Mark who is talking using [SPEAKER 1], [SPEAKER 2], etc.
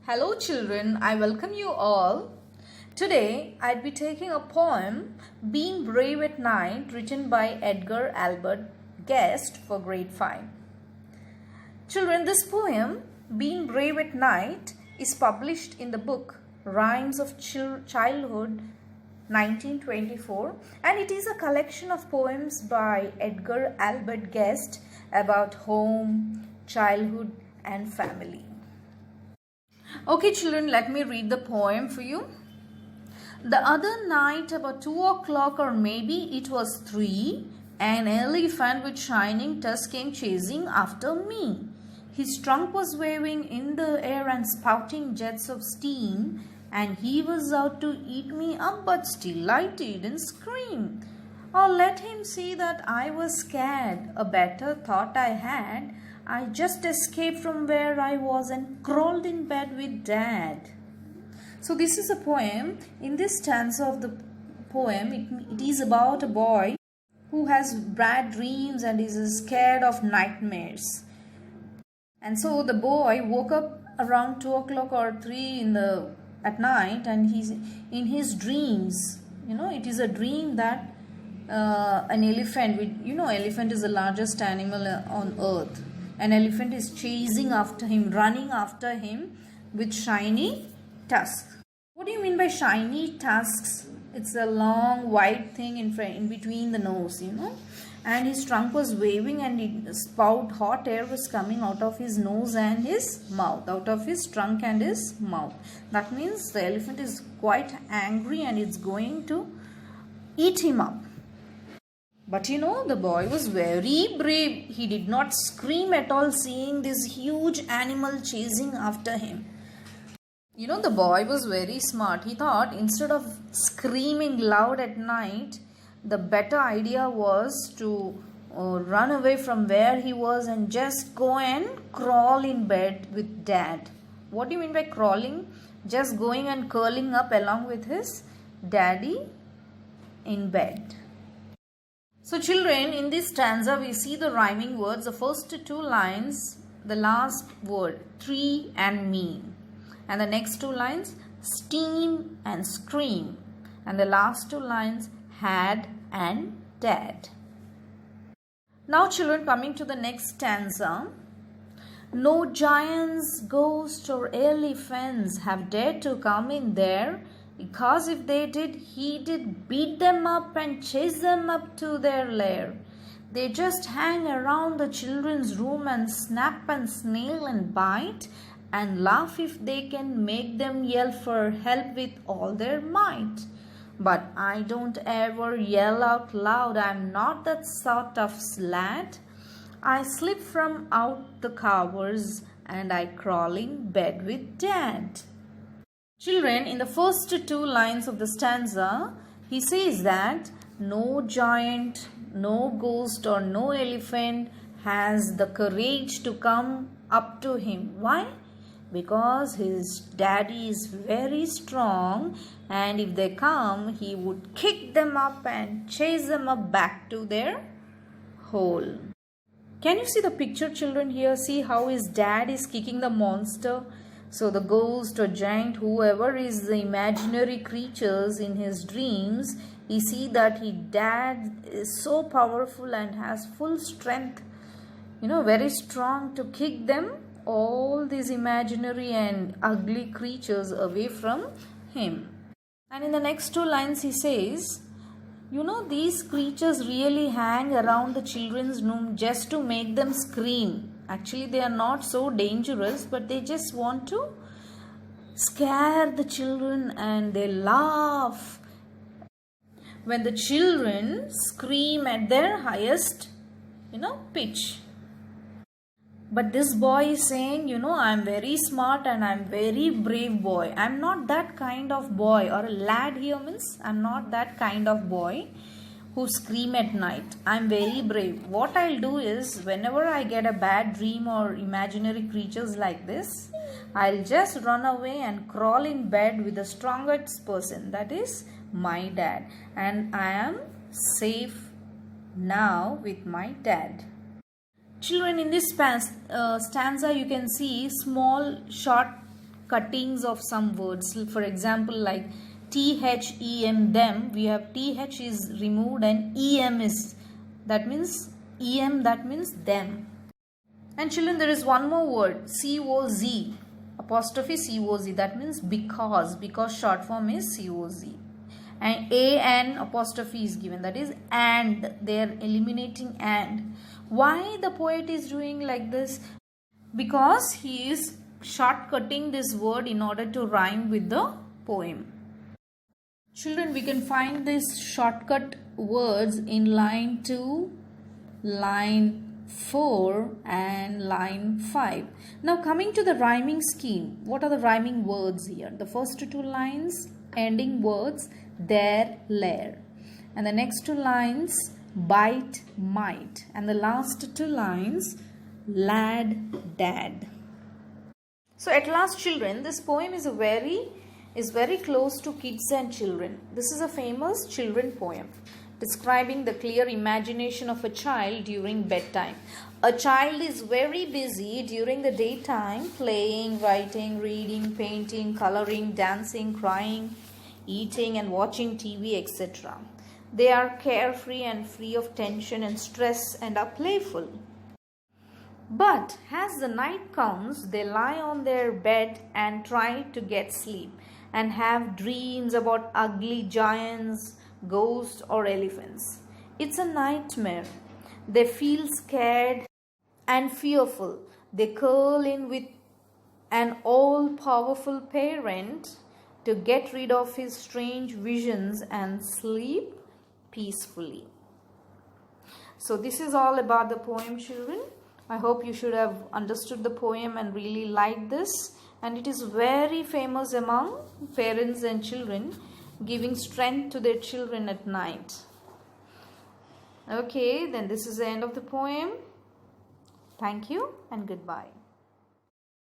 [SPEAKER 1] Hello children, I welcome you all. Today I'd be taking a poem, Being Brave at Night, written by Edgar Guest for grade 5. Children, this poem, Being Brave at Night, is published in the book Rhymes of Childhood 1924, and it is a collection of poems by Edgar Guest about home, childhood and family. Okay children, let me read the poem for you. The other night about 2 o'clock or maybe it was 3, an elephant with shining tusk came chasing after me. His trunk was waving in the air and spouting jets of steam, and he was out to eat me up, but still I didn't scream. Or let him see that I was scared, a better thought I had. I just escaped from where I was and crawled in bed with Dad. So this is a poem. In this stanza of the poem, it is about a boy who has bad dreams and is scared of nightmares. And so the boy woke up around 2 o'clock or 3 at night, and he's in his dreams. It is a dream that an elephant, elephant is the largest animal on earth. An elephant is chasing after him, running after him with shiny tusks. What do you mean by shiny tusks? It's a long white thing in between the nose, And his trunk was waving, and hot air was coming out of his nose and his mouth, out of his trunk and his mouth. That means the elephant is quite angry and it's going to eat him up. But the boy was very brave. He did not scream at all seeing this huge animal chasing after him. The boy was very smart. He thought instead of screaming loud at night, the better idea was to run away from where he was and just go and crawl in bed with Dad. What do you mean by crawling? Just going and curling up along with his daddy in bed. So children, in this stanza we see the rhyming words. The first 2 lines, the last word, tree and me. And the next 2 lines, steam and scream. And the last 2 lines, had and dad. Now children, coming to the next stanza. No giants, ghosts or elephants have dared to come in there, because if they did, he did beat them up and chase them up to their lair. They just hang around the children's room and snap and snail and bite and laugh if they can make them yell for help with all their might. But I don't ever yell out loud. I'm not that sort of lad. I slip from out the covers and I crawl in bed with Dad. Children, in the first 2 lines of the stanza, he says that no giant, no ghost or no elephant has the courage to come up to him. Why? Because his daddy is very strong, and if they come, he would kick them up and chase them up back to their hole. Can you see the picture, children, here? See how his dad is kicking the monster. So the ghost or giant, whoever is the imaginary creatures in his dreams, he see that his dad is so powerful and has full strength, very strong to kick them, all these imaginary and ugly creatures, away from him. And in the next 2 lines he says, these creatures really hang around the children's room just to make them scream. Actually, they are not so dangerous, but they just want to scare the children, and they laugh when the children scream at their highest, pitch. But this boy is saying, I'm very smart and I'm very brave boy. I'm not that kind of boy, or a lad here means I'm not that kind of boy who scream at night. I'm very brave. What I'll do is, whenever I get a bad dream or imaginary creatures like this, I'll just run away and crawl in bed with the strongest person, that is my dad. And I am safe now with my dad. Children, in this stanza you can see small short cuttings of some words. For example, like THEM, them, we have TH is removed and EM is, that means EM, that means them. And children, there is one more word, COZ, apostrophe COZ, that means because short form is COZ. And AN apostrophe is given, that is and, they are eliminating and. Why the poet is doing like this? Because he is shortcutting this word in order to rhyme with the poem. Children, we can find these shortcut words in line 2, line 4 and line 5. Now coming to the rhyming scheme, what are the rhyming words here? The first two lines ending words there, lair, and the next two lines bite, might, and the last two lines lad, dad. So at last, children, this poem is very close to kids and children. This is a famous children poem describing the clear imagination of a child during bedtime. A child is very busy during the daytime, playing, writing, reading, painting, coloring, dancing, crying, eating and watching TV, etc. They are carefree and free of tension and stress and are playful. But as the night comes, they lie on their bed and try to get sleep and have dreams about ugly giants, ghosts or elephants. It's a nightmare. They feel scared and fearful. They curl in with an all-powerful parent to get rid of his strange visions and sleep peacefully. So this is all about the poem, children. I hope you should have understood the poem and really liked this. And it is very famous among parents and children, giving strength to their children at night. Okay, then this is the end of the poem. Thank you and goodbye.